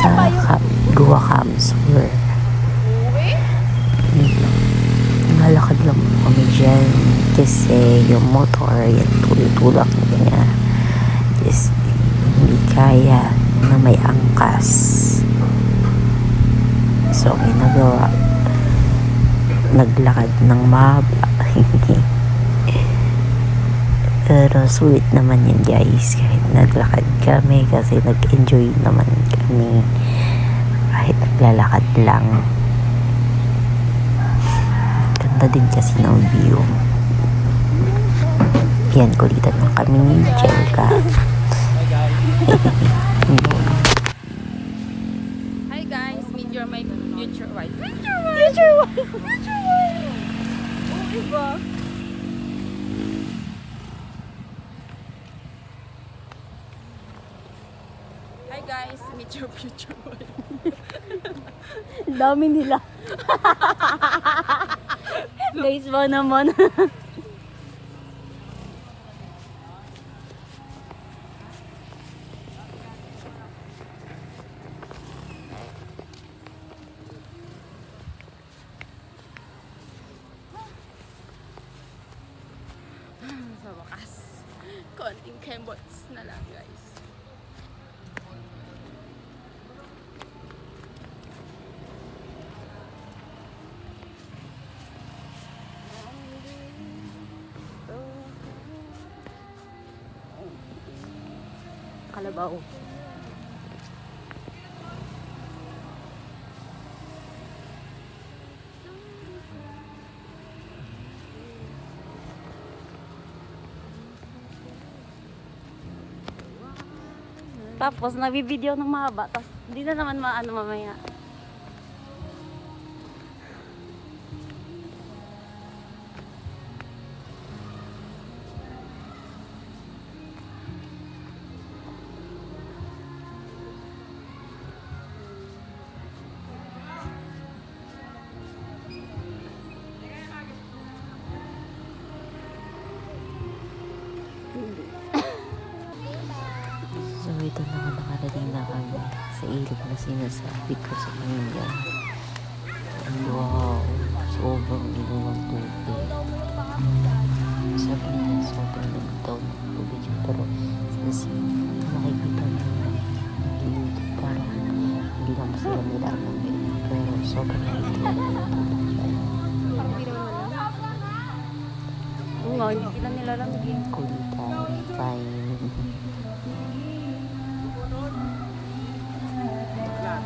sa Goa Camsur. Nalakad lang po kami dyan kasi yung motor, yung tulak niya is hindi kaya na may angkas. So, ginagawa, naglakad ng mahaba. Pero sweet naman yun guys, kahit naglakad kami kasi nag-enjoy naman kami kahit naglalakad lang. Ganda din kasi ng view. Yan, kulitan na kami ni Jelka. Hi guys, meet your my future wife. Future wife! Oh, iba. Hi guys, meet your future wife. Dami nila. Guys, ba naman? Sa wakas, konting kembots na lang guys. Kalabaw. Tapos nabibideo ng mahaba, tapos hindi na naman maano mamaya. So ito na, nakarating na kami sa ilog na sinasabi ko sa kanila. Wow, sobrang ilog ng tubig. Sabi niya, sobrang nagtaw ng tubig. Pero since nakikita mo ilog, parang hindi naman sila nilalamig. Pero sobrang nagtaw ng tubig siya. Parang hindi naman alam. Oo nga, hindi sila nilalamig. Kulitan, fine.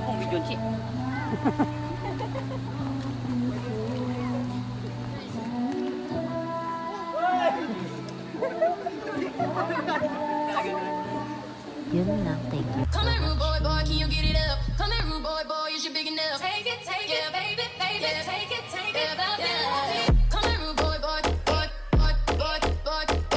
Kung video chip. Yun lang, thank you so Come here, rude much. boy, can you get it up? Come here, rude boy, is you big enough? Take it, yeah, baby, yeah, take it, about that.